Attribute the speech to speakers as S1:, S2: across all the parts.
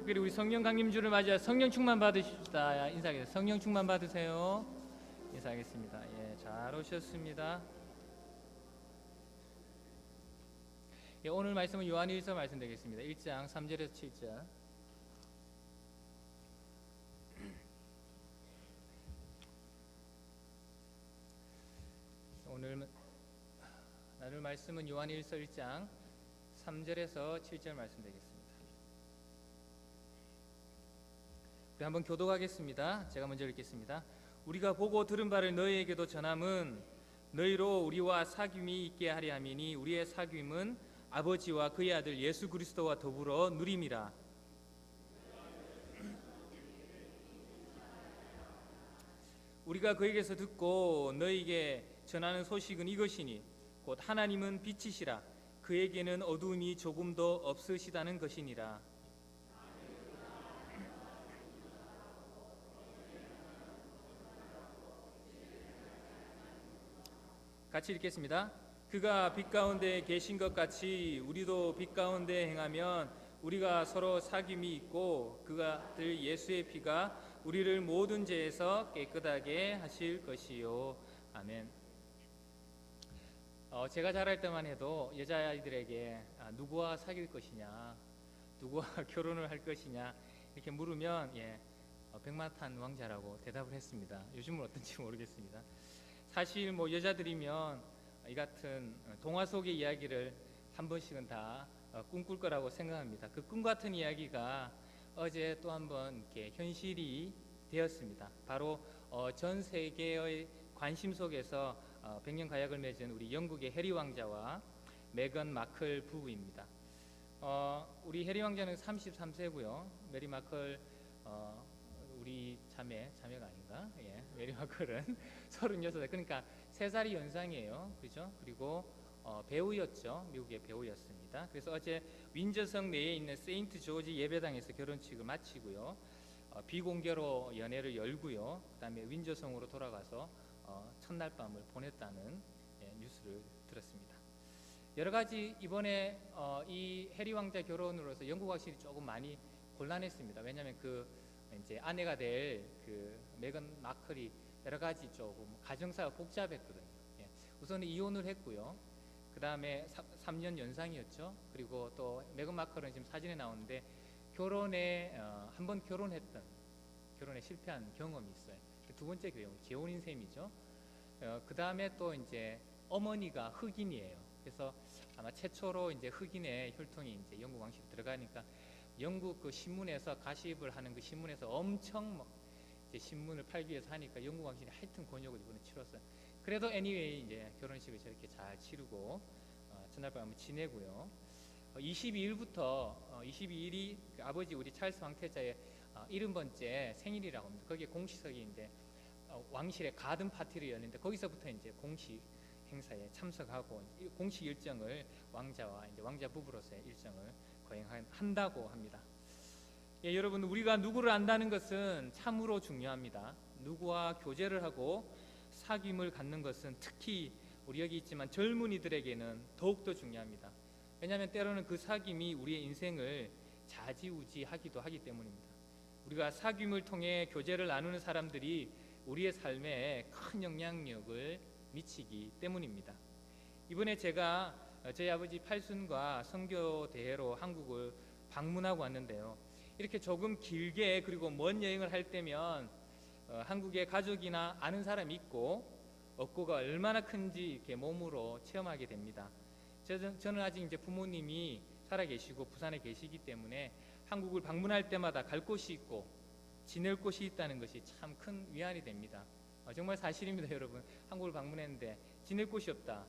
S1: 특별히 우리 성령 강림주를 맞이해 성령 충만 받으십시다. 인사하겠습니다. 성령 충만 받으세요. 인사하겠습니다. 예, 잘 오셨습니다. 예, 오늘 말씀은 요한일서 말씀드리겠습니다. 1장 3절에서 7절. 오늘 나눌 말씀은 요한일서 1장 3절에서 7절 말씀드리겠습니다. 우리 한번 교독하겠습니다. 제가 먼저 읽겠습니다. 우리가 보고 들은 바를 너희에게도 전함은 너희로 우리와 사귐이 있게 하려 함이니 우리의 사귐은 아버지와 그의 아들 예수 그리스도와 더불어 누림이라. 우리가 그에게서 듣고 너희에게 전하는 소식은 이것이니 곧 하나님은 빛이시라. 그에게는 어두움이 조금도 없으시다는 것이니라. 같이 읽겠습니다. 그가 빛 가운데 계신 것 같이 우리도 빛 가운데 행하면 우리가 서로 사귐이 있고 그가 아들 예수의 피가 우리를 모든 죄에서 깨끗하게 하실 것이요. 아멘. 제가 자랄 때만 해도 여자아이들에게 누구와 사귈 것이냐, 누구와 결혼을 할 것이냐 이렇게 물으면 백마탄 왕자라고 대답을 했습니다. 요즘은 어떤지 모르겠습니다. 사실 뭐 여자들이면 이 같은 동화 속의 이야기를 한 번씩은 다 꿈꿀 거라고 생각합니다. 그 꿈 같은 이야기가 어제 또 한 번 이렇게 현실이 되었습니다. 바로 전 세계의 관심 속에서 백년 가약을 맺은 우리 영국의 해리 왕자와 메건 마클 부부입니다. 우리 해리 왕자는 33세고요. 메리 마클 우리 자매가 아닌가? 메리 마클은 36살. 그러니까 3살이 연상이에요. 그죠? 그리고 배우였죠. 미국의 배우였습니다. 그래서 어제 윈저성 내에 있는 세인트 조지 예배당에서 결혼식을 마치고요. 비공개로 연애를 열고요. 그다음에 윈저성으로 돌아가서 첫날 밤을 보냈다는 뉴스를 들었습니다. 여러 가지 이번에 이 해리 왕자 결혼으로서 영국 왕실이 조금 많이 곤란했습니다. 왜냐하면 그 이제 아내가 될 그 메건 마클이 여러 가지 조금 가정사가 복잡했거든요. 우선은 이혼을 했고요. 그 다음에 3년 연상이었죠. 그리고 또 메건 마클은 지금 사진에 나오는데 결혼에 한번 결혼에 실패한 경험이 있어요. 두 번째 경우 재혼인 셈이죠. 그 다음에 또 이제 어머니가 흑인이에요. 그래서 아마 최초로 이제 흑인의 혈통이 이제 영국 왕실에 들어가니까 영국 그 신문에서 가십을 하는 그 신문에서 엄청 막 이제 신문을 팔기 위해서 하니까 영국 왕실이 하여튼 곤욕을 이번에 치렀어요. 그래도 anyway 이제 결혼식을 저렇게 잘 치르고 전날 밤을 지내고요. 22일부터 22일이 아버지 우리 찰스 황태자의 70번째 생일이라고 합니다. 거기에 공식석이 이제 왕실의 가든 파티를 열는데 거기서부터 이제 공식 행사에 참석하고 공식 일정을 왕자와 이제 왕자 부부로서의 일정을 거행한다고 합니다. 여러분 우리가 누구를 안다는 것은 참으로 중요합니다. 누구와 교제를 하고 사귐을 갖는 것은 특히 우리 여기 있지만 젊은이들에게는 더욱더 중요합니다. 왜냐하면 때로는 그 사귐이 우리의 인생을 좌지우지하기도 하기 때문입니다. 우리가 사귐을 통해 교제를 나누는 사람들이 우리의 삶에 큰 영향력을 미치기 때문입니다. 이번에 제가 저희 아버지 팔순과 선교 대회로 한국을 방문하고 왔는데요. 이렇게 조금 길게 그리고 먼 여행을 할 때면 한국에 가족이나 아는 사람이 있고 없고가 얼마나 큰지 이렇게 몸으로 체험하게 됩니다. 저는 아직 이제 부모님이 살아계시고 부산에 계시기 때문에 한국을 방문할 때마다 갈 곳이 있고 지낼 곳이 있다는 것이 참 큰 위안이 됩니다. 정말 사실입니다, 여러분. 한국을 방문했는데 지낼 곳이 없다.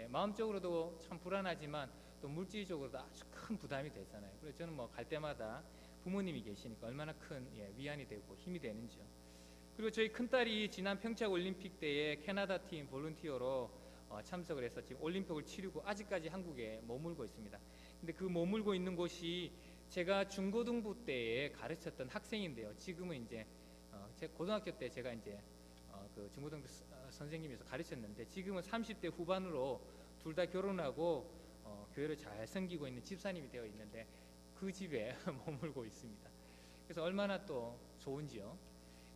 S1: 마음적으로도 참 불안하지만 또 물질적으로도 아주 큰 부담이 되잖아요. 그래서 저는 뭐 갈 때마다 부모님이 계시니까 얼마나 큰 위안이 되고 힘이 되는지요. 그리고 저희 큰딸이 지난 평창 올림픽 때에 캐나다 팀 볼런티어로 참석을 해서 지금 올림픽을 치르고 아직까지 한국에 머물고 있습니다. 근데 그 머물고 있는 곳이 제가 중고등부 때에 가르쳤던 학생인데요. 지금은 이제 제 고등학교 때 제가 이제 그 중고등부 선생님에서 가르쳤는데 지금은 30대 후반으로 둘 다 결혼하고 교회를 잘 섬기고 있는 집사님이 되어 있는데 그 집에 머물고 있습니다. 그래서 얼마나 또 좋은지요.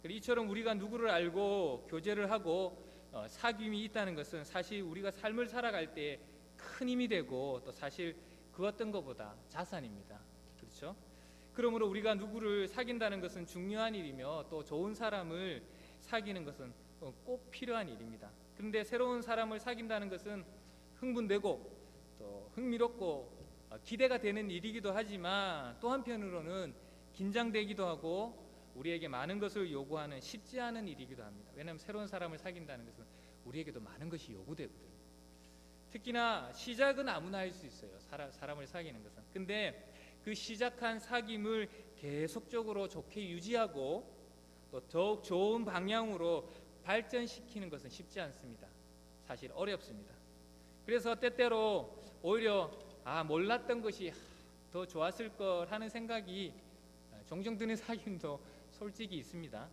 S1: 그리고 이처럼 우리가 누구를 알고 교제를 하고 사귐이 있다는 것은 사실 우리가 삶을 살아갈 때 큰 힘이 되고 또 사실 그 어떤 것보다 자산입니다. 그렇죠? 그러므로 우리가 누구를 사귄다는 것은 중요한 일이며 또 좋은 사람을 사귀는 것은 꼭 필요한 일입니다. 그런데 새로운 사람을 사귄다는 것은 흥분되고 또 흥미롭고 기대가 되는 일이기도 하지만 또 한편으로는 긴장되기도 하고 우리에게 많은 것을 요구하는 쉽지 않은 일이기도 합니다. 왜냐하면 새로운 사람을 사귄다는 것은 우리에게도 많은 것이 요구되거든요. 특히나 시작은 아무나 할 수 있어요. 사람을 사귀는 것은. 근데 그 시작한 사귐을 계속적으로 좋게 유지하고 또 더욱 좋은 방향으로 발전시키는 것은 쉽지 않습니다. 사실 어렵습니다. 그래서 때때로 오히려 몰랐던 것이 더 좋았을 걸 하는 생각이 종종 드는 사귐도 솔직히 있습니다.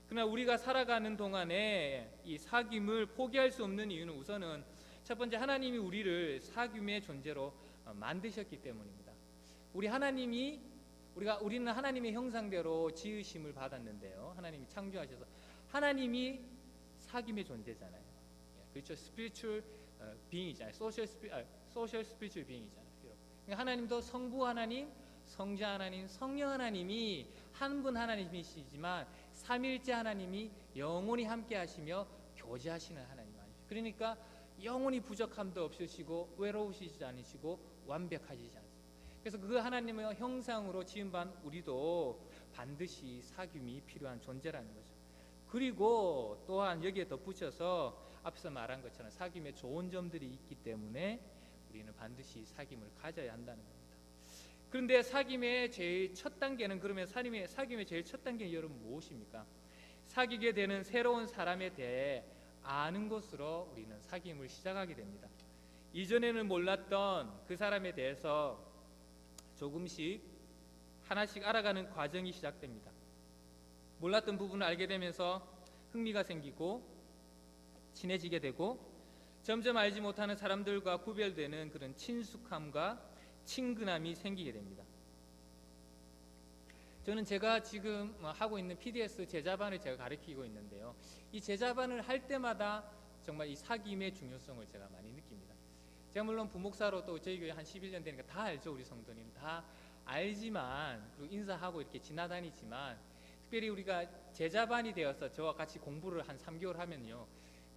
S1: 그러나 우리가 살아가는 동안에 이 사귐을 포기할 수 없는 이유는 우선은 첫 번째, 하나님이 우리를 사귐의 존재로 만드셨기 때문입니다. 우리는 하나님의 형상대로 지으심을 받았는데요. 하나님이 창조하셔서 하나님이 사귐의 존재잖아요. 그렇죠. 스피리추얼 빙이잖아요. 소셜 스피리추얼 빙이잖아요. 그러니까 하나님도 성부 하나님, 성자 하나님, 성령 하나님이 한 분 하나님이시지만 삼일째 하나님이 영원히 함께 하시며 교제하시는 하나님 아니죠. 그러니까 영원히 부족함도 없으시고 외로우시지 않으시고 완벽하시지 않습니다. 그래서 그 하나님의 형상으로 지음받은 우리도 반드시 사귐이 필요한 존재라는 거죠. 그리고 또한 여기에 덧붙여서 앞서 말한 것처럼 사귐에 좋은 점들이 있기 때문에 우리는 반드시 사귐을 가져야 한다는 겁니다. 그런데 사귐의 제일 첫 단계는 그러면 사귐의 제일 첫 단계는 여러분 무엇입니까? 사귀게 되는 새로운 사람에 대해 아는 것으로 우리는 사귐을 시작하게 됩니다. 이전에는 몰랐던 그 사람에 대해서 조금씩 하나씩 알아가는 과정이 시작됩니다. 몰랐던 부분을 알게 되면서 흥미가 생기고 친해지게 되고 점점 알지 못하는 사람들과 구별되는 그런 친숙함과 친근함이 생기게 됩니다. 저는 제가 지금 하고 있는 PDS 제자반을 제가 가르치고 있는데요. 이 제자반을 할 때마다 정말 이 사귐의 중요성을 제가 많이 느낍니다. 제가 물론 부목사로 또 저희 교회 한 11년 되니까 다 알죠. 우리 성도님 다 알지만, 그리고 인사하고 이렇게 지나다니지만, 특별히 우리가 제자반이 되어서 저와 같이 공부를 한 3개월 하면요,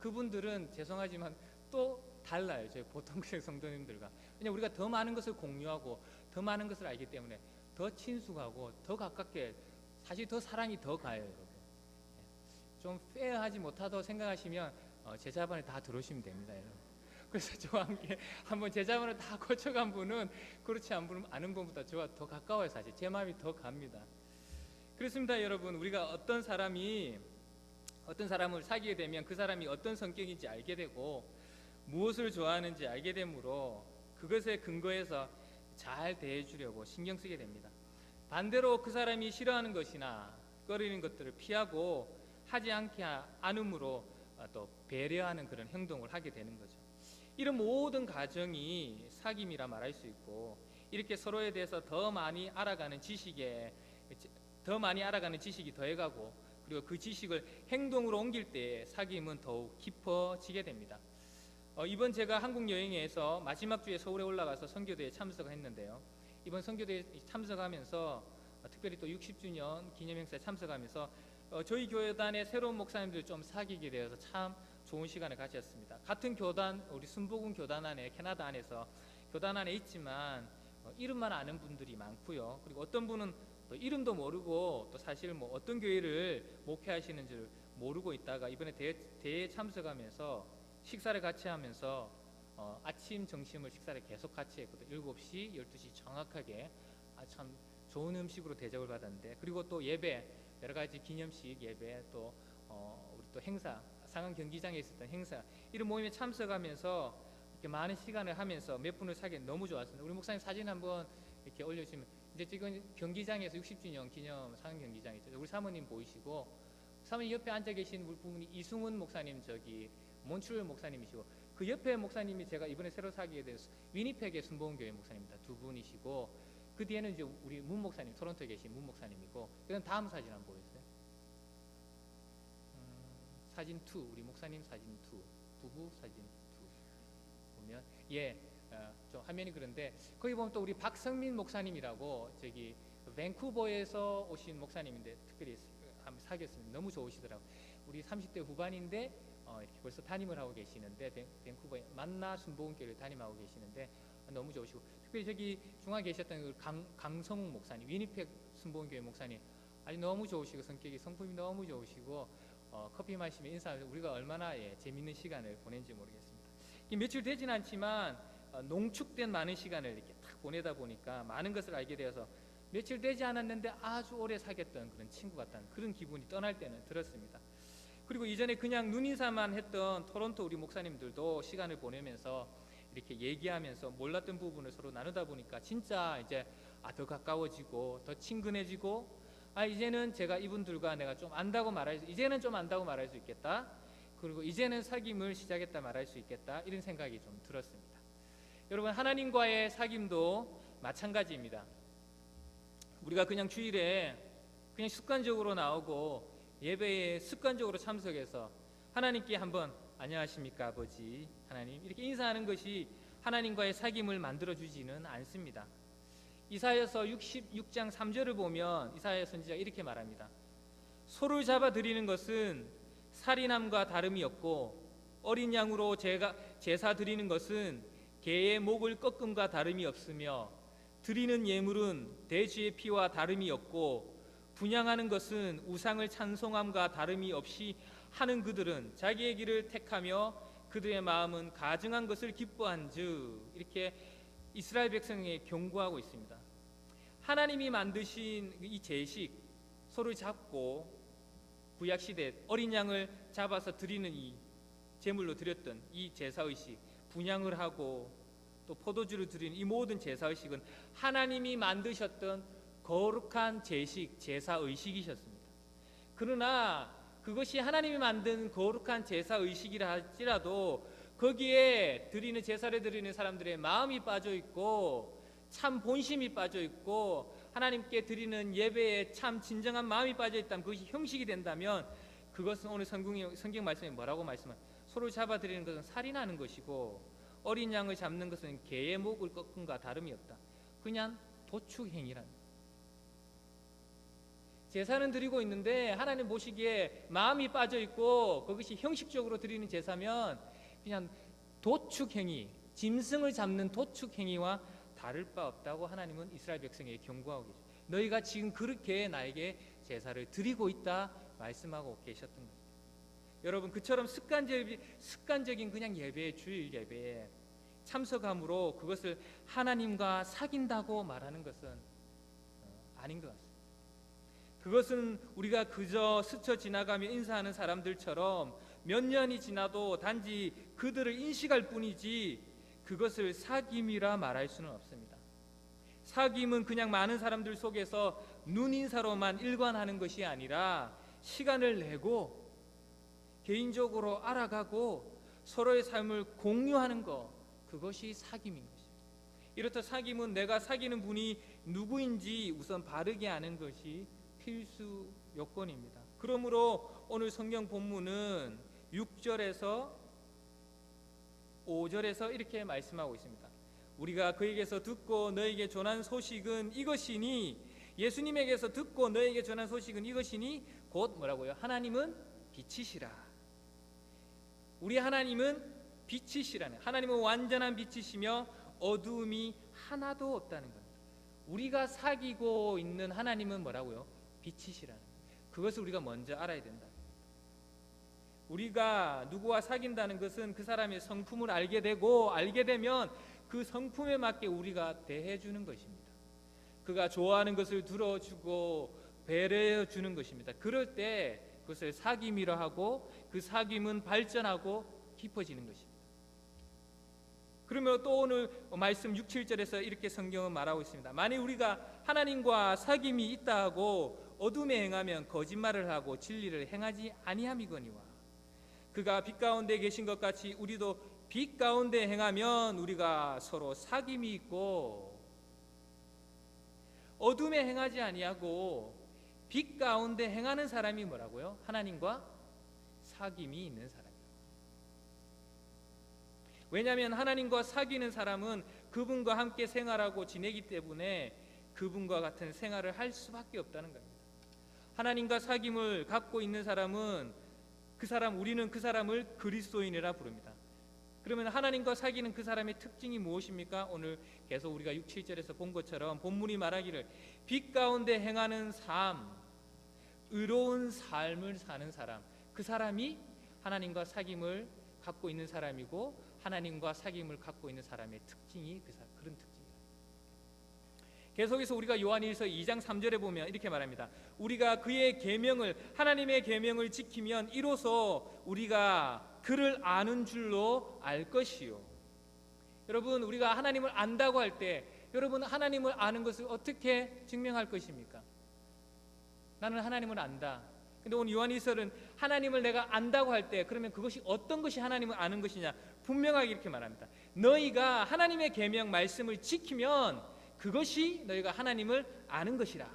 S1: 그분들은 죄송하지만 또 달라요. 저희 보통 성도님들과. 왜냐하면 우리가 더 많은 것을 공유하고 더 많은 것을 알기 때문에 더 친숙하고 더 가깝게, 사실 더 사랑이 더 가요. 여러분, 좀 페어하지 못하다고 생각하시면 제자반을 다 들어오시면 됩니다. 여러분. 그래서 저와 함께 한번 제자반을 다 거쳐간 분은 그렇지 않은 분보다 저와 더 가까워요. 사실 제 마음이 더 갑니다. 그렇습니다. 여러분, 우리가 어떤 사람을 사귀게 되면 그 사람이 어떤 성격인지 알게 되고 무엇을 좋아하는지 알게 되므로 그것에 근거해서 잘 대해주려고 신경 쓰게 됩니다. 반대로 그 사람이 싫어하는 것이나 꺼리는 것들을 피하고 하지 않음으로 또 배려하는 그런 행동을 하게 되는 거죠. 이런 모든 과정이 사귐이라 말할 수 있고, 이렇게 서로에 대해서 더 많이 알아가는 지식이 더해가고, 그리고 그 지식을 행동으로 옮길 때 사귐은 더욱 깊어지게 됩니다. 이번 제가 한국 여행에서 마지막 주에 서울에 올라가서 선교대에 참석했는데요. 이번 선교대에 참석하면서 특별히 또 60주년 기념 행사에 참석하면서 저희 교단의 새로운 목사님들 좀 사귀게 되어서 참 좋은 시간을 가졌습니다. 같은 교단, 우리 순복음 교단 안에, 캐나다 안에서 교단 안에 있지만 이름만 아는 분들이 많고요. 그리고 어떤 분은 또 이름도 모르고 또 사실 어떤 교회를 목회하시는 줄 모르고 있다가 이번에 대회에 참석하면서 식사를 같이 하면서 아침, 점심을 식사를 계속 같이 했거든요. 7시, 12시 정확하게 참 좋은 음식으로 대접을 받았는데, 그리고 또 예배, 여러 가지 기념식 예배, 또 우리 또 행사, 상암 경기장에 있었던 행사, 이런 모임에 참석하면서 이렇게 많은 시간을 하면서 몇 분을 사귀는 너무 좋았습니다. 우리 목사님 사진 한번 이렇게 올려주시면, 이제 지금 경기장에서 60주년 기념 상암 경기장이죠. 우리 사모님 보이시고, 사모님 옆에 앉아 계신 분이 이승훈 목사님, 저기 몬트리올 목사님이시고, 그 옆에 목사님이 제가 이번에 새로 사귀게 된 위니펙의 순복음교회 목사님입니다. 두 분이시고, 그 뒤에는 이제 우리 문 목사님, 토론토에 계신 문 목사님이고, 그다음 다음 사진 한번 보겠어요. 사진 2, 우리 목사님 사진 2, 부부 사진 2 보면 좀 화면이 그런데 거기 보면 또 우리 박성민 목사님이라고 저기 밴쿠버에서 오신 목사님인데 특별히 한번 사귀었습니다. 너무 좋으시더라고. 우리 30대 후반인데 이렇게 벌써 담임을 하고 계시는데 밴쿠버에 만나 순복음교회를 담임하고 계시는데 너무 좋으시고, 특별히 저기 중앙에 계셨던 그 강성욱 목사님, 위니펙 순복음교회 목사님 아주 너무 좋으시고 성품이 너무 좋으시고 커피 마시며 인사하면서 우리가 얼마나 재밌는 시간을 보낸지 모르겠습니다. 며칠 되진 않지만 농축된 많은 시간을 이렇게 딱 보내다 보니까 많은 것을 알게 되어서 며칠 되지 않았는데 아주 오래 사귀었던 그런 친구 같다는 그런 기분이 떠날 때는 들었습니다. 그리고 이전에 그냥 눈인사만 했던 토론토 우리 목사님들도 시간을 보내면서 이렇게 얘기하면서 몰랐던 부분을 서로 나누다 보니까 진짜 이제 더 가까워지고 더 친근해지고, 이제는 제가 이분들과 내가 좀 안다고 이제는 좀 안다고 말할 수 있겠다, 그리고 이제는 사귐을 시작했다 말할 수 있겠다, 이런 생각이 좀 들었습니다. 여러분, 하나님과의 사귐도 마찬가지입니다. 우리가 그냥 주일에 그냥 습관적으로 나오고 예배에 습관적으로 참석해서 하나님께 한번 안녕하십니까 아버지 하나님 이렇게 인사하는 것이 하나님과의 사귐을 만들어주지는 않습니다. 이사야서 66장 3절을 보면 이사야 선지자가 이렇게 말합니다. 소를 잡아 드리는 것은 살인함과 다름이 없고 어린 양으로 제사 드리는 것은 개의 목을 꺾음과 다름이 없으며 드리는 예물은 돼지의 피와 다름이 없고 분향하는 것은 우상을 찬송함과 다름이 없이 하는 그들은 자기의 길을 택하며 그들의 마음은 가증한 것을 기뻐한즉, 이렇게 이스라엘 백성에게 경고하고 있습니다. 하나님이 만드신 이 제식, 소를 잡고 구약시대 어린 양을 잡아서 드리는 이 제물로 드렸던 이 제사의식, 분향을 하고 또 포도주를 드리는 이 모든 제사의식은 하나님이 만드셨던 거룩한 제식, 제사의식이셨습니다. 그러나 그것이 하나님이 만든 거룩한 제사의식이라 할지라도 거기에 드리는 제사를 드리는 사람들의 마음이 빠져있고 참 본심이 빠져있고 하나님께 드리는 예배에 참 진정한 마음이 빠져있다면, 그것이 형식이 된다면 그것은 오늘 성경 말씀에 뭐라고 말씀하세요? 소를 잡아 드리는 것은 살인하는 것이고 어린 양을 잡는 것은 개의 목을 꺾음과 다름이 없다. 그냥 도축행위란. 제사는 드리고 있는데 하나님 보시기에 마음이 빠져있고 그것이 형식적으로 드리는 제사면 그냥 도축행위, 짐승을 잡는 도축행위와 다를 바 없다고 하나님은 이스라엘 백성에게 경고하고 계십니다. 너희가 지금 그렇게 나에게 제사를 드리고 있다 말씀하고 계셨던 거죠. 여러분, 그처럼 습관적인 그냥 예배에, 주일 예배에 참석함으로 그것을 하나님과 사귄다고 말하는 것은 아닌 것 같습니다. 그것은 우리가 그저 스쳐 지나가며 인사하는 사람들처럼 몇 년이 지나도 단지 그들을 인식할 뿐이지 그것을 사귐이라 말할 수는 없습니다. 사귐은 그냥 많은 사람들 속에서 눈인사로만 일관하는 것이 아니라 시간을 내고 개인적으로 알아가고 서로의 삶을 공유하는 것, 그것이 사귐인 것입니다. 이렇듯 사귐은 내가 사귀는 분이 누구인지 우선 바르게 아는 것이 필수 요건입니다. 그러므로 오늘 성경 본문은 6절에서 5절에서 이렇게 말씀하고 있습니다. 우리가 그에게서 듣고 너에게 전한 소식은 이것이니, 예수님에게서 듣고 너에게 전한 소식은 이것이니 곧 뭐라고요? 하나님은 빛이시라. 우리 하나님은 빛이시라는, 하나님은 완전한 빛이시며 어두움이 하나도 없다는 겁니다. 우리가 사귀고 있는 하나님은 뭐라고요? 빛이시라는, 그것을 우리가 먼저 알아야 된다. 우리가 누구와 사귄다는 것은 그 사람의 성품을 알게 되고, 알게 되면 그 성품에 맞게 우리가 대해주는 것입니다. 그가 좋아하는 것을 들어주고 배려해 주는 것입니다. 그럴 때 그것을 사귐이라 하고, 그 사귐은 발전하고 깊어지는 것입니다. 그러면 또 오늘 말씀 6, 7절에서 이렇게 성경은 말하고 있습니다. 만일 우리가 하나님과 사귐이 있다 하고 어둠에 행하면 거짓말을 하고 진리를 행하지 아니함이거니와, 그가 빛 가운데 계신 것 같이 우리도 빛 가운데 행하면 우리가 서로 사귐이 있고 어둠에 행하지 아니하고 빛 가운데 행하는 사람이 뭐라고요? 하나님과 사귐이 있는 사람이에요. 왜냐하면 하나님과 사귀는 사람은 그분과 함께 생활하고 지내기 때문에 그분과 같은 생활을 할 수밖에 없다는 겁니다. 하나님과 사귐을 갖고 있는 사람은 우리는 그 사람을 그리스도인이라 부릅니다. 그러면 하나님과 사귀는 그 사람의 특징이 무엇입니까? 오늘 계속 우리가 6, 7절에서 본 것처럼 본문이 말하기를 빛 가운데 행하는 삶, 의로운 삶을 사는 사람, 그 사람이 하나님과 사귐을 갖고 있는 사람이고 하나님과 사귐을 갖고 있는 사람의 특징이 그런 특징이에요. 계속해서 우리가 요한일서 2장 3절에 보면 이렇게 말합니다. 우리가 그의 계명을 하나님의 계명을 지키면 이로써 우리가 그를 아는 줄로 알 것이요. 여러분, 우리가 하나님을 안다고 할 때 여러분 하나님을 아는 것을 어떻게 증명할 것입니까? 나는 하나님을 안다. 근데 오늘 요한일서는 하나님을 내가 안다고 할 때 그러면 그것이 어떤 것이 하나님을 아는 것이냐? 분명하게 이렇게 말합니다. 너희가 하나님의 계명 말씀을 지키면 그것이 너희가 하나님을 아는 것이라.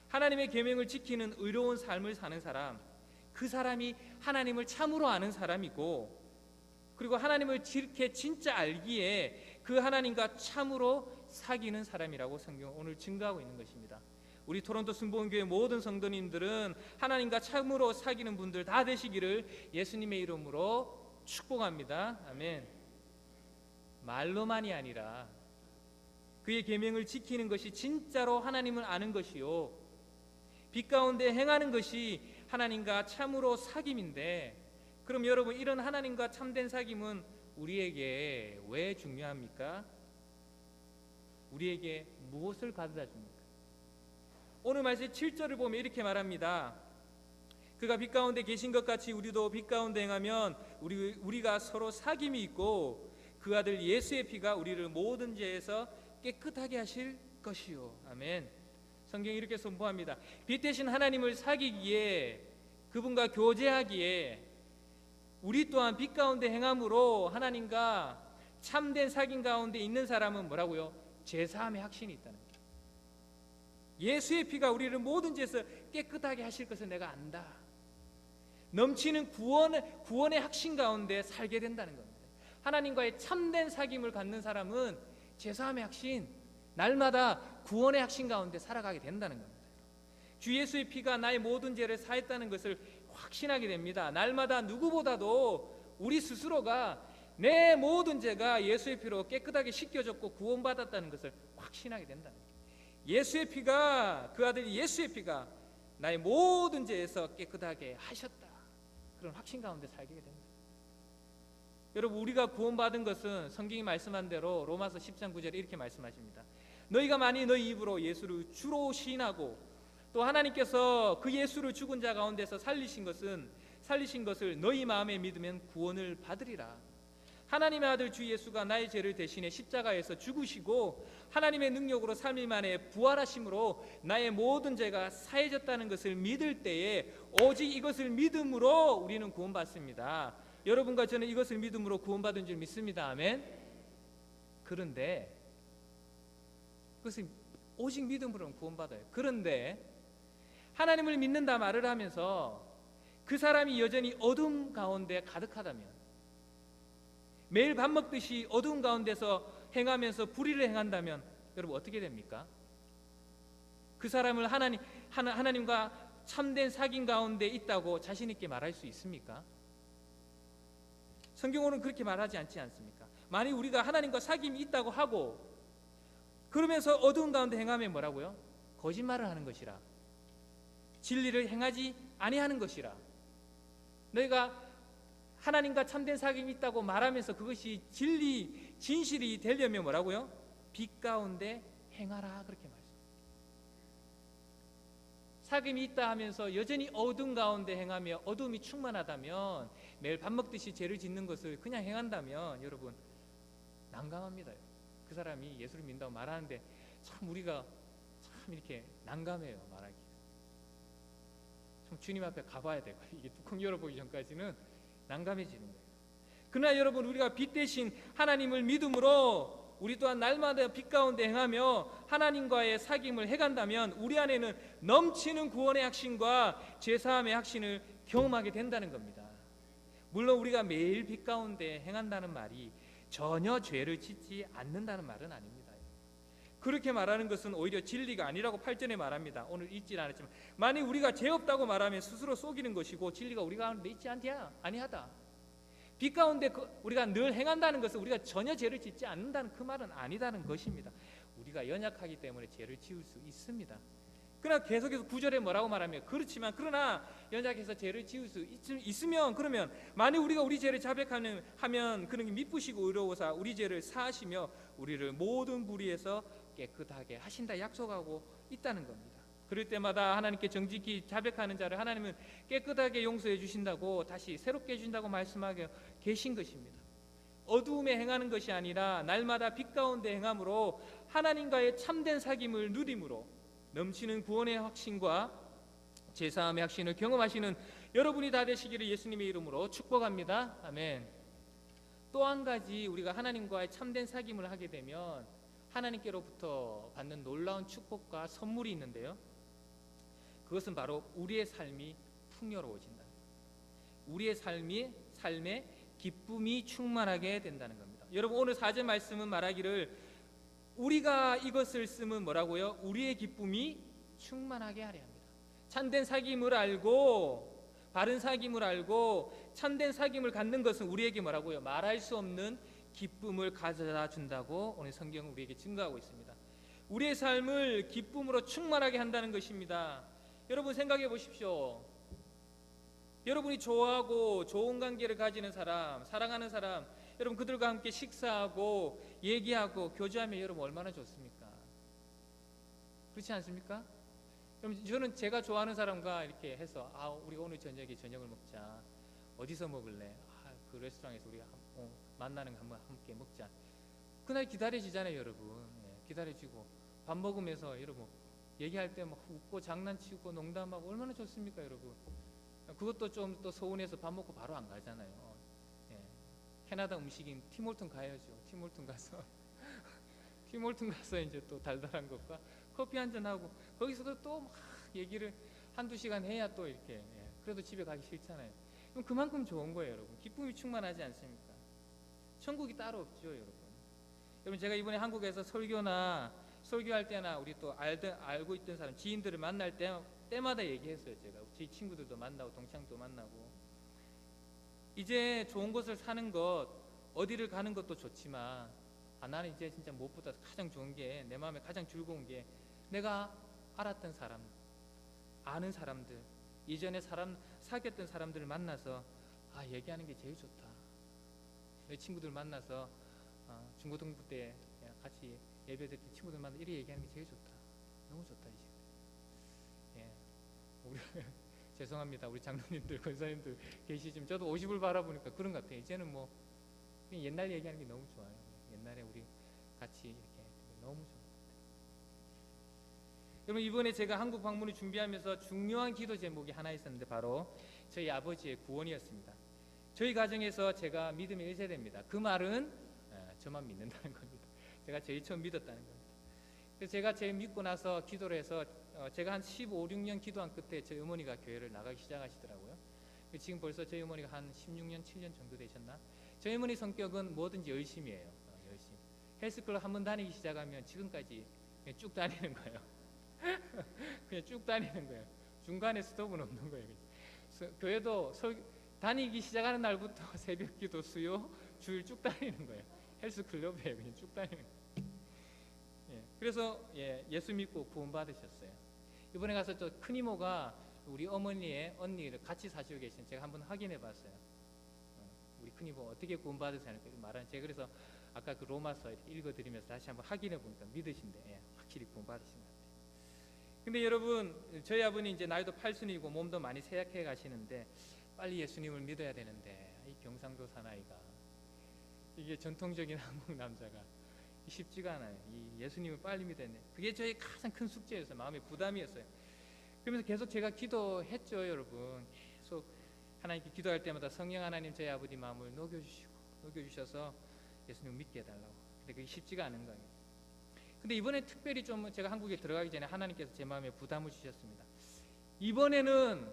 S1: 하나님의 계명을 지키는 의로운 삶을 사는 사람, 그 사람이 하나님을 참으로 아는 사람이고, 그리고 하나님을 이렇게 진짜 알기에 그 하나님과 참으로 사귀는 사람이라고 성경은 오늘 증거하고 있는 것입니다. 우리 토론토 순복음교회 모든 성도님들은 하나님과 참으로 사귀는 분들 다 되시기를 예수님의 이름으로 축복합니다. 아멘. 말로만이 아니라 그의 계명을 지키는 것이 진짜로 하나님을 아는 것이요, 빛 가운데 행하는 것이 하나님과 참으로 사귐인데, 그럼 여러분 이런 하나님과 참된 사귐은 우리에게 왜 중요합니까? 우리에게 무엇을 가져다 줍니까? 오늘 말씀 7절을 보면 이렇게 말합니다. 그가 빛 가운데 계신 것 같이 우리도 빛 가운데 행하면 우리가 서로 사귐이 있고 그 아들 예수의 피가 우리를 모든 죄에서 깨끗하게 하실 것이요. 아멘. 성경이 이렇게 선포합니다. 빛 대신 하나님을 사귀기에, 그분과 교제하기에 우리 또한 빛 가운데 행함으로 하나님과 참된 사귐 가운데 있는 사람은 뭐라고요? 죄사함의 확신이 있다는 거예요. 예수의 피가 우리를 모든 죄에서 깨끗하게 하실 것을 내가 안다. 넘치는 구원의 확신 가운데 살게 된다는 겁니다. 하나님과의 참된 사귐을 갖는 사람은 죄사함의 확신, 날마다 구원의 확신 가운데 살아가게 된다는 겁니다. 주 예수의 피가 나의 모든 죄를 사했다는 것을 확신하게 됩니다. 날마다 누구보다도 우리 스스로가 내 모든 죄가 예수의 피로 깨끗하게 씻겨졌고 구원받았다는 것을 확신하게 된다는 거예요. 예수의 피가, 그 아들 예수의 피가 나의 모든 죄에서 깨끗하게 하셨다. 그런 확신 가운데 살게 됩니다. 여러분, 우리가 구원받은 것은 성경이 말씀한 대로 로마서 10장 9절에 이렇게 말씀하십니다. 너희가 만일 너희 입으로 예수를 주로 시인하고 또 하나님께서 그 예수를 죽은 자 가운데서 살리신 것을 너희 마음에 믿으면 구원을 받으리라. 하나님의 아들 주 예수가 나의 죄를 대신해 십자가에서 죽으시고 하나님의 능력으로 3일 만에 부활하심으로 나의 모든 죄가 사해졌다는 것을 믿을 때에 오직 이것을 믿음으로 우리는 구원받습니다. 여러분과 저는 이것을 믿음으로 구원받은 줄 믿습니다. 아멘. 그런데 그것을 오직 믿음으로는 구원받아요. 그런데 하나님을 믿는다 말을 하면서 그 사람이 여전히 어둠 가운데 가득하다면, 매일 밥 먹듯이 어두운 가운데서 행하면서 불의를 행한다면 여러분 어떻게 됩니까? 그 사람을 하나님과 참된 사귐 가운데 있다고 자신 있게 말할 수 있습니까? 성경으로는 그렇게 말하지 않지 않습니까? 만약 우리가 하나님과 사귐이 있다고 하고 그러면서 어두운 가운데 행하면 뭐라고요? 거짓말을 하는 것이라, 진리를 행하지 아니하는 것이라. 너희가 하나님과 참된 사귐이 있다고 말하면서 그것이 진실이 되려면 뭐라고요? 빛 가운데 행하라, 그렇게 말씀. 사귐이 있다 하면서 여전히 어둠 가운데 행하며 어둠이 충만하다면, 매일 밥 먹듯이 죄를 짓는 것을 그냥 행한다면 여러분 난감합니다. 그 사람이 예수를 믿는다고 말하는데 참 우리가 참 이렇게 난감해요, 말하기. 좀 주님 앞에 가봐야 되고 이게 뚜껑 열어보기 전까지는 난감해지는 거예요. 그러나 여러분, 우리가 빛 대신 하나님을 믿음으로 우리 또한 날마다 빛 가운데 행하며 하나님과의 사귐을 해간다면 우리 안에는 넘치는 구원의 확신과 죄사함의 확신을 경험하게 된다는 겁니다. 물론 우리가 매일 빛 가운데 행한다는 말이 전혀 죄를 짓지 않는다는 말은 아닙니다. 그렇게 말하는 것은 오히려 진리가 아니라고 8절에 말합니다. 오늘 읽진 않았지만 만일 우리가 죄 없다고 말하면 스스로 속이는 것이고 진리가 우리 가운데 있지 아니하다. 빛 가운데 우리가 늘 행한다는 것은 우리가 전혀 죄를 짓지 않는다는 그 말은 아니다는 것입니다. 우리가 연약하기 때문에 죄를 지을 수 있습니다. 그러나 계속해서 9절에 뭐라고 말하면 그렇지만 그러나 연약해서 죄를 지을 수 있으면 그러면 만일 우리가 우리 죄를 자백하면 그는 미쁘시고 의로우사 우리 죄를 사하시며 우리를 모든 불의에서 깨끗하게 하신다 약속하고 있다는 겁니다. 그럴 때마다 하나님께 정직히 자백하는 자를 하나님은 깨끗하게 용서해 주신다고 다시 새롭게 해준다고 말씀하고 계신 것입니다. 어두움에 행하는 것이 아니라 날마다 빛 가운데 행함으로 하나님과의 참된 사귐을 누림으로 넘치는 구원의 확신과 제사함의 확신을 경험하시는 여러분이 다 되시기를 예수님의 이름으로 축복합니다. 아멘. 또 한 가지 우리가 하나님과의 참된 사귐을 하게 되면 하나님께로부터 받는 놀라운 축복과 선물이 있는데요. 그것은 바로 우리의 삶이 풍요로워진다. 우리의 삶에 기쁨이 충만하게 된다는 겁니다. 여러분 오늘 4절 말씀은 말하기를 우리가 이것을 쓰면 뭐라고요? 우리의 기쁨이 충만하게 하려 합니다. 참된 사귐을 알고 바른 사귐을 알고 참된 사귐을 갖는 것은 우리에게 뭐라고요? 말할 수 없는 기쁨을 가져다 준다고 오늘 성경은 우리에게 증거하고 있습니다. 우리의 삶을 기쁨으로 충만하게 한다는 것입니다. 여러분 생각해 보십시오. 여러분이 좋아하고 좋은 관계를 가지는 사람, 사랑하는 사람, 여러분 그들과 함께 식사하고 얘기하고 교제하면 여러분 얼마나 좋습니까? 그렇지 않습니까? 그럼 저는 제가 좋아하는 사람과 이렇게 해서 우리 오늘 저녁에 저녁을 먹자. 어디서 먹을래? 그 레스토랑에서 우리가 만나는 거 한번 함께 먹자. 그날 기다려지잖아요, 여러분. 기다려지고 밥 먹으면서 여러분 얘기할 때 막 웃고 장난치고 농담하고 얼마나 좋습니까, 여러분? 그것도 좀 또 서운해서 밥 먹고 바로 안 가잖아요. 캐나다 음식인 팀홀튼 가야죠. 팀홀튼 가서 이제 또 달달한 것과 커피 한잔 하고 거기서도 또 막 얘기를 한두 시간 해야 또 이렇게 그래도 집에 가기 싫잖아요. 그럼 그만큼 좋은 거예요, 여러분. 기쁨이 충만하지 않습니까? 천국이 따로 없죠, 여러분. 여러분 제가 이번에 한국에서 설교할 때나 우리 또 알고 있던 사람 지인들을 만날 때마다 얘기했어요. 제가 제 친구들도 만나고 동창도 만나고 이제 좋은 곳을 사는 것 어디를 가는 것도 좋지만 나는 이제 진짜 무엇보다 가장 좋은 게 내 마음에 가장 즐거운 게 내가 알았던 사람, 아는 사람들, 이전에 사귀었던 사람들을 만나서 얘기하는 게 제일 좋다. 내 친구들 만나서 중고등부 때 같이 예배드릴 때 친구들 만나서 이렇게 얘기하는 게 제일 좋다. 너무 좋다 이제. 우리 죄송합니다. 우리 장로님들, 권사님들 계시지만 저도 50을 바라보니까 그런 것 같아요. 이제는 뭐 그냥 옛날 얘기하는 게 너무 좋아요. 옛날에 우리 같이 이렇게 너무 좋아요. 여러분 이번에 제가 한국 방문을 준비하면서 중요한 기도 제목이 하나 있었는데 바로 저희 아버지의 구원이었습니다. 저희 가정에서 제가 믿음의 1세대입니다. 그 말은 저만 믿는다는 겁니다. 제가 제일 처음 믿었다는 겁니다. 그래서 제가 제일 믿고 나서 기도를 해서 제가 한 15, 16년 기도한 끝에 저희 어머니가 교회를 나가기 시작하시더라고요. 지금 벌써 저희 어머니가 한 16년, 7년 정도 되셨나? 저희 어머니 성격은 뭐든지 열심히 해요. 열심히. 헬스클럽 한번 다니기 시작하면 지금까지 그냥 쭉 다니는 거예요. 그냥 쭉 다니는 거예요. 중간에 스톱은 없는 거예요. 교회도 다니기 시작하는 날부터 새벽 기도, 수요, 주일 쭉 다니는 거예요. 헬스클럽에 그냥 쭉 다니는 거예요. 그래서 예수 믿고 구원 받으셨어요. 이번에 가서 또 큰 이모가 우리 어머니의 언니를 같이 사시고 계신 제가 한번 확인해 봤어요. 우리 큰 이모 어떻게 구원 받으세요? 말하는 제가 그래서 아까 그 로마서 읽어드리면서 다시 한번 확인해 보니까 믿으신데 확실히 구원 받으신 것 같아요. 근데 여러분 저희 아버님 이제 나이도 80이고 몸도 많이 쇠약해 가시는데 빨리 예수님을 믿어야 되는데 이 경상도 사나이가 이게 전통적인 한국 남자가 쉽지가 않아요. 이 예수님을 빨리 믿어야 돼. 그게 저희 가장 큰 숙제였어요. 마음의 부담이었어요. 그러면서 계속 제가 기도했죠, 여러분. 계속 하나님께 기도할 때마다 성령 하나님 저희 아버지 마음을 녹여주셔서 예수님 믿게 해달라고. 근데 그게 쉽지가 않은 거예요. 근데 이번에 특별히 좀 제가 한국에 들어가기 전에 하나님께서 제 마음에 부담을 주셨습니다. 이번에는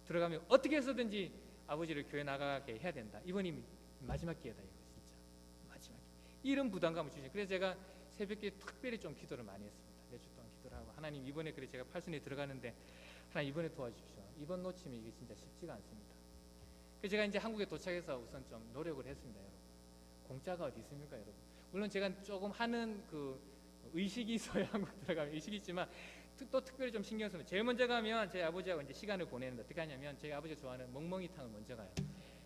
S1: 들어가면 어떻게 해서든지 아버지를 교회 나가게 해야 된다. 이번이 마지막 기회다. 이거 진짜 마지막 기회. 이런 부담감을 주시죠. 그래서 제가 새벽에 특별히 좀 기도를 많이 했습니다. 몇 주 동안 기도를 하고, 하나님 이번에 그래 제가 팔순에 들어가는데 하나님 이번에 도와주십시오. 이번 놓치면 이게 진짜 쉽지가 않습니다. 그래서 제가 이제 한국에 도착해서 우선 좀 노력을 했습니다. 여러분, 공짜가 어디 있습니까, 여러분? 물론 제가 조금 하는 그 의식이 있어야 한국 들어가면 의식이 있지만 또 특별히 좀 신경 쓰면, 제일 먼저 가면 제 아버지하고 이제 시간을 보내는데 어떻게 하냐면, 제 아버지가 좋아하는 멍멍이탕을 먼저 가요.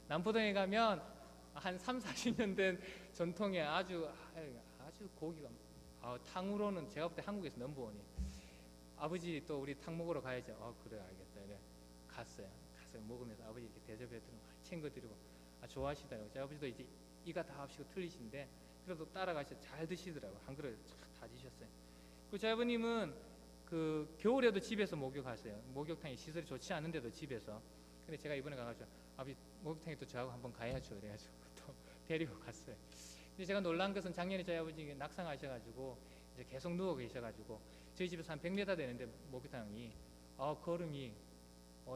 S1: 남포동에 가면 한 3, 40년 된 전통의 아주 고기가 탕으로는 제가 볼 때 한국에서 넘버원이에요. 아버지 또 우리 탕 먹으러 가야죠. 그래 알겠다. 그래 갔어요. 가서 먹으면서 아버지 이렇게 대접해드리고 챙겨드리고 좋아하시더라고요. 제 아버지도 이제 이가 다 합시고 틀리신데 그래도 따라가셔서 잘 드시더라고요. 한 그릇 다 드셨어요. 그 제 아버님은 그 겨울에도 집에서 목욕하세요. 목욕탕이 시설이 좋지 않은데도 집에서. 근데 제가 이번에 가가지고 아버지 목욕탕에 또 저하고 한번 가야죠. 그래가지고 또 데리고 갔어요. 근데 제가 놀란 것은 작년에 저희 아버지 낙상하셔가지고 이제 계속 누워 계셔가지고 저희 집에서 한 100m 되는데 목욕탕이 걸음이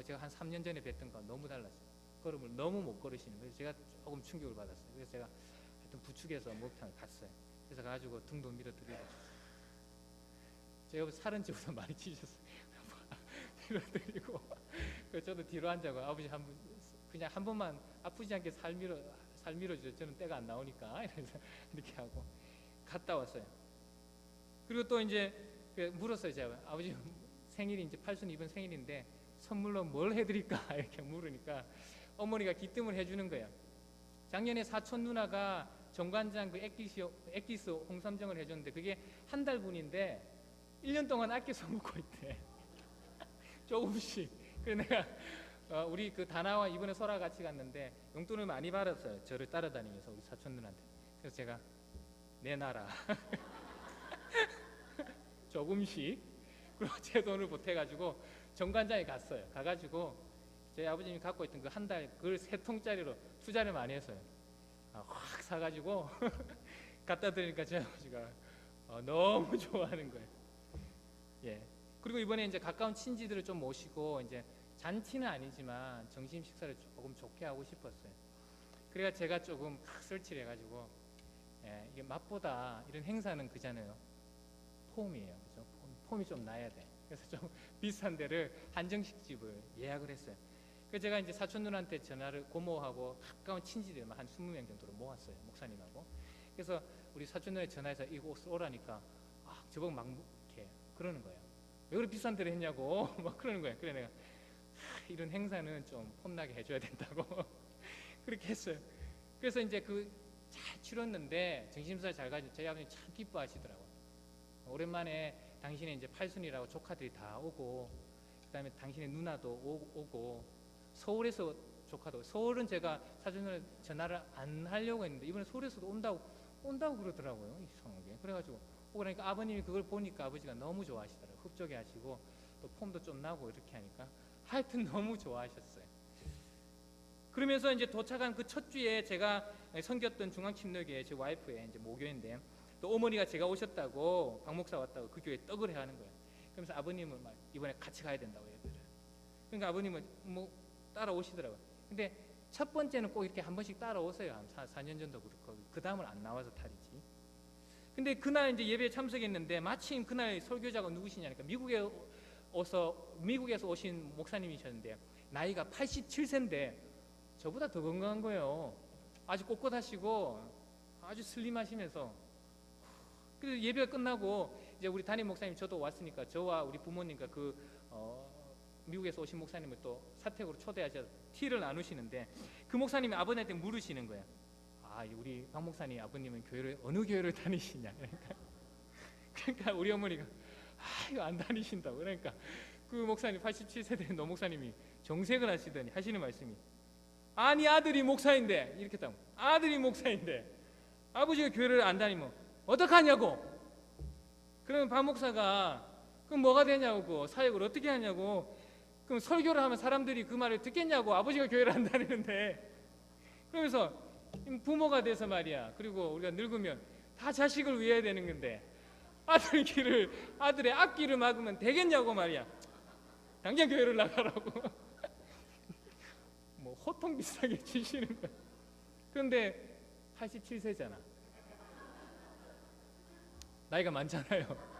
S1: 제가 한 3년 전에 뵀던 거 너무 달랐어요. 걸음을 너무 못 걸으시는 거예요. 제가 조금 충격을 받았어요. 그래서 제가 하여튼 부축해서 목욕탕을 갔어요. 그래서 가가지고 등도 밀어드리고, 제가 살은 저보다 많이 찌셨어요. 밀어드리고 저도 뒤로 앉아고 아버지 그냥 한 번만 아프지 않게 살 밀어주세요. 저는 때가 안 나오니까. 이래서 이렇게 하고 갔다 왔어요. 그리고 또 이제 물었어요. 제가 아버지 생일이 이제 팔순 이번 생일인데 선물로 뭘 해드릴까 이렇게 물으니까 어머니가 기뜸을 해주는 거예요. 작년에 사촌 누나가 정관장 그 액기스 홍삼정을 해줬는데 그게 한 달분인데 1년 동안 아껴서 먹고 있대. 조금씩. 그래서 내가 우리 그 다나와 이번에 설아 같이 갔는데 용돈을 많이 받았어요. 저를 따라다니면서 우리 사촌 누나한테. 그래서 제가 내놔라. 조금씩. 그리고 제 돈을 보태가지고 정관장에 갔어요. 가가지고 저희 아버님이 갖고 있던 그 한 달 그걸 3통짜리로 투자를 많이 했어요. 확 사가지고 갖다 드리니까 제 아버지가 너무 좋아하는 거예요. 예. 그리고 이번에 이제 가까운 친지들을 좀 모시고 이제 잔치는 아니지만 점심 식사를 조금 좋게 하고 싶었어요. 그래가 제가 조금 설치를 해가지고 이게 맛보다 이런 행사는 그잖아요. 폼이에요. 그죠? 폼이 좀 나야 돼. 그래서 좀 비싼 데를 한정식집을 예약을 했어요. 그래서 제가 이제 사촌 누나한테 전화를 고모하고 가까운 친지들만 한 20명 정도로 모았어요. 목사님하고. 그래서 우리 사촌 누나에 전화해서 이곳을 오라니까 저보고 막 이렇게 그러는 거예요. 왜 그렇게 비싼 데를 했냐고 막 그러는 거예요. 그래 내가 이런 행사는 좀 폼나게 해줘야 된다고 그렇게 했어요. 그래서 이제 잘 치렀는데 정신사를 잘 가지고 저희 아버님이 참 기뻐하시더라고요. 오랜만에 당신의 이제 팔순이라고 조카들이 다 오고, 그다음에 당신의 누나도 오고, 서울에서 조카도, 서울은 제가 사전에 전화를 안 하려고 했는데 이번에 서울에서도 온다고 그러더라고요. 이상하게. 그래가지고 그러니까 아버님이 그걸 보니까 아버지가 너무 좋아하시더라고요. 흡족해 하시고 또 폼도 좀 나고 이렇게 하니까 하여튼 너무 좋아하셨어요. 그러면서 이제 도착한 그 첫 주에 제가 섬겼던 중앙침례교회 제 와이프의 이제 모교인데 또 어머니가 제가 오셨다고 박 목사 왔다고 그 교회에 떡을 해하는 거예요. 그러면서 아버님은 막 이번에 같이 가야 된다고 얘기를. 그러니까 아버님은 뭐 따라오시더라고요. 근데 첫 번째는 꼭 이렇게 한 번씩 따라오세요. 한 4년 전도 그렇고 그 다음은 안 나와서 탈이지. 근데 그날 이제 예배에 참석했는데 마침 그날 설교자가 누구시냐니까 미국에서 오신 목사님이셨는데 나이가 87세인데 저보다 더 건강한 거예요. 아주 꼿꼿하시고 아주 슬림하시면서. 그래서 예배가 끝나고 이제 우리 담임 목사님 저도 왔으니까 저와 우리 부모님과 미국에서 오신 목사님을 또 사택으로 초대하셔서 티를 나누시는데 그 목사님이 아버지한테 물으시는 거예요. 우리 박 목사님 아버님은 어느 교회를 다니시냐. 그러니까 우리 어머니가 이거 안 다니신다고. 그러니까 그 목사님 87세 된 노 목사님이 정색을 하시더니 하시는 말씀이 아니 아들이 목사인데 이렇게 했다고. 아들이 목사인데 아버지가 교회를 안 다니면 어떡하냐고. 그러면 박 목사가 그럼 뭐가 되냐고, 사역을 어떻게 하냐고. 그럼 설교를 하면 사람들이 그 말을 듣겠냐고. 아버지가 교회를 안 다니는데. 그러면서 부모가 돼서 말이야. 그리고 우리가 늙으면 다 자식을 위해야 되는 건데 아들의 앞길을 막으면 되겠냐고 말이야. 당장 교회를 나가라고 뭐 호통 비슷하게 주시는 거야. 그런데 87세잖아. 나이가 많잖아요.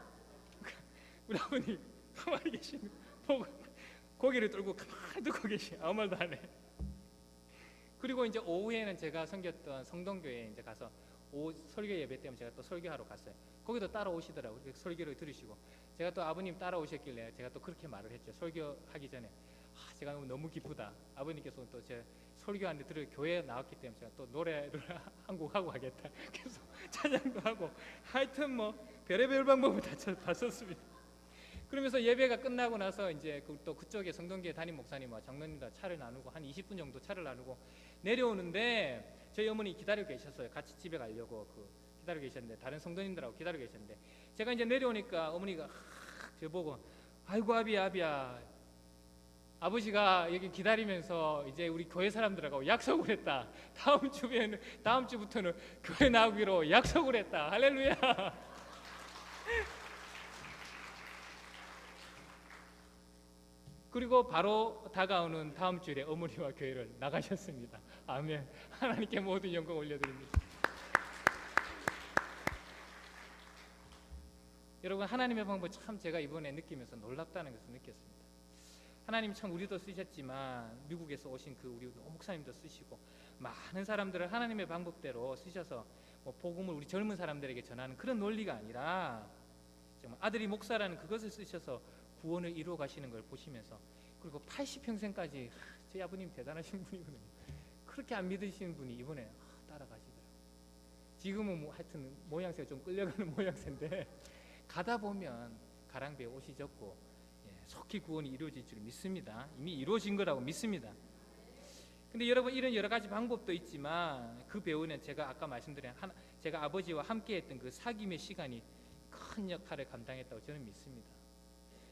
S1: 우리 아버님 가만히 계시는 보고 고개를 들고 가만히 듣고 계시. 아무 말도 안 해. 그리고 이제 오후에는 제가 섬겼던 성동교회에 이제 가서 설교 예배 때문에 제가 또 설교하러 갔어요. 거기도 따라오시더라고요. 설교를 들으시고 제가 또 아버님 따라오셨길래 제가 또 그렇게 말을 했죠. 설교하기 전에 제가 너무 기쁘다. 아버님께서 또 제 설교하는데 들을 교회에 나왔기 때문에 제가 또 노래를 한 곡 하고 가겠다. 그래서 찬양도 하고 하여튼 뭐 별의별 방법을 다 썼습니다. 그러면서 예배가 끝나고 나서 이제 또 그쪽에 성동교회 담임 목사님과 장로님과 차를 나누고 한 20분 정도 차를 나누고 내려오는데 저희 어머니 기다리고 계셨어요. 같이 집에 가려고 기다리고 계셨는데 다른 성도님들하고 기다리고 계셨는데 제가 이제 내려오니까 어머니가 저보고 아이고 아비야 아버지가 여기 기다리면서 이제 우리 교회 사람들하고 약속을 했다. 다음 주부터는 교회 나오기로 약속을 했다. 할렐루야. 그리고 바로 다가오는 다음 주에 어머니와 교회를 나가셨습니다. 아멘. 하나님께 모든 영광 올려드립니다. 여러분 하나님의 방법 참 제가 이번에 느끼면서 놀랍다는 것을 느꼈습니다. 하나님 참 우리도 쓰셨지만 미국에서 오신 우리 목사님도 쓰시고 많은 사람들을 하나님의 방법대로 쓰셔서 뭐 복음을 우리 젊은 사람들에게 전하는 그런 논리가 아니라 정말 아들이 목사라는 그것을 쓰셔서 구원을 이루어 가시는 걸 보시면서 그리고 80평생까지 저희 아버님 대단하신 분이거든요. 그렇게 안 믿으시는 분이 이번에 따라가시더라고요. 지금은 뭐 하여튼 모양새가 좀 끌려가는 모양새인데 가다 보면 가랑비에 옷이 젖고 속히 구원이 이루어질 줄 믿습니다. 이미 이루어진 거라고 믿습니다. 근데 여러분 이런 여러 가지 방법도 있지만 그 배우는 제가 아까 말씀드린 제가 아버지와 함께 했던 그 사귐의 시간이 큰 역할을 감당했다고 저는 믿습니다.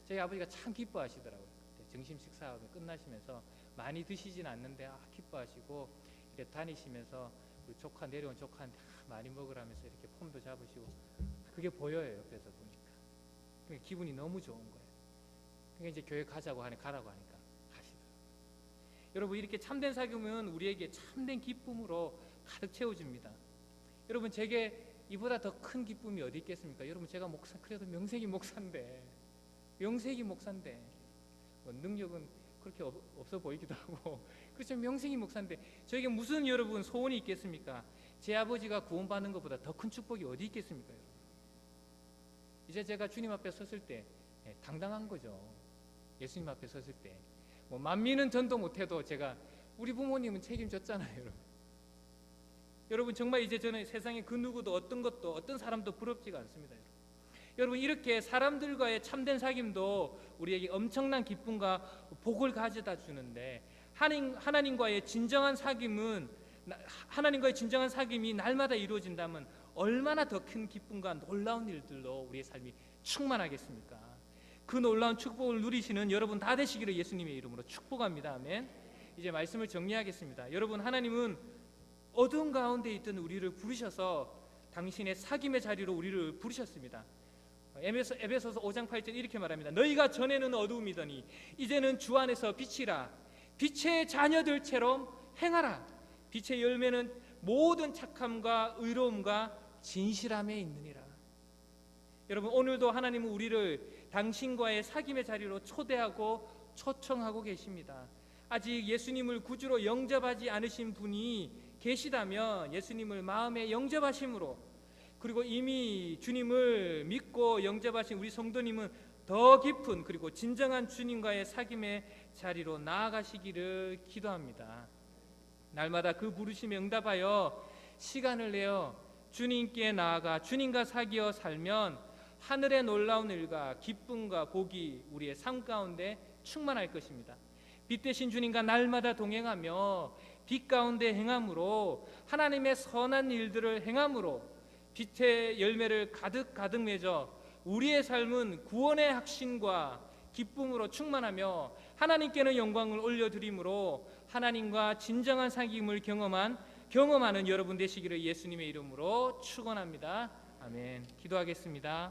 S1: 저희 아버지가 참 기뻐하시더라고요. 점심 식사하고 끝나시면서 많이 드시진 않는데 기뻐하시고 이렇게 다니시면서 우리 내려온 조카한테 많이 먹으라면서 이렇게 폼도 잡으시고 그게 보여요. 옆에서 보니까 그러니까 기분이 너무 좋은 거예요. 그러니까 이제 교회 가라고 하니까 가시더라고요. 여러분 이렇게 참된 사귐은 우리에게 참된 기쁨으로 가득 채워집니다. 여러분 제게 이보다 더 큰 기쁨이 어디 있겠습니까? 여러분 제가 그래도 명색이 목사인데 뭐 능력은 그렇게 없어 보이기도 하고 그렇죠. 명색이 목사인데 저에게 무슨 여러분 소원이 있겠습니까? 제 아버지가 구원받는 것보다 더 큰 축복이 어디 있겠습니까? 여러분? 이제 제가 주님 앞에 섰을 때 당당한 거죠. 예수님 앞에 섰을 때 뭐 만민은 전도 못해도 제가 우리 부모님은 책임졌잖아요. 여러분 정말 이제 저는 세상에 그 누구도 어떤 사람도 부럽지가 않습니다. 여러분 이렇게 사람들과의 참된 사귐도 우리에게 엄청난 기쁨과 복을 가져다 주는데 하나님과의 진정한 사귐이 날마다 이루어진다면 얼마나 더 큰 기쁨과 놀라운 일들로 우리의 삶이 충만하겠습니까? 그 놀라운 축복을 누리시는 여러분 다 되시기를 예수님의 이름으로 축복합니다. 아멘. 이제 말씀을 정리하겠습니다. 여러분 하나님은 어두운 가운데 있던 우리를 부르셔서 당신의 사귐의 자리로 우리를 부르셨습니다. 에베소서 5장 8절 이렇게 말합니다. 너희가 전에는 어두움이더니 이제는 주 안에서 빛이라. 빛의 자녀들처럼 행하라. 빛의 열매는 모든 착함과 의로움과 진실함에 있느니라. 여러분 오늘도 하나님은 우리를 당신과의 사귐의 자리로 초대하고 초청하고 계십니다. 아직 예수님을 구주로 영접하지 않으신 분이 계시다면 예수님을 마음에 영접하심으로 그리고 이미 주님을 믿고 영접하신 우리 성도님은 더 깊은 그리고 진정한 주님과의 사귐의 자리로 나아가시기를 기도합니다. 날마다 그 부르심에 응답하여 시간을 내어 주님께 나아가 주님과 사귀어 살면 하늘의 놀라운 일과 기쁨과 복이 우리의 삶 가운데 충만할 것입니다. 빛 대신 주님과 날마다 동행하며 빛 가운데 행함으로 하나님의 선한 일들을 행함으로 빛의 열매를 가득 맺어 우리의 삶은 구원의 확신과 기쁨으로 충만하며 하나님께는 영광을 올려드림으로 하나님과 진정한 사귐을 경험한 경험하는 여러분 되시기를 예수님의 이름으로 축원합니다. 아멘. 기도하겠습니다.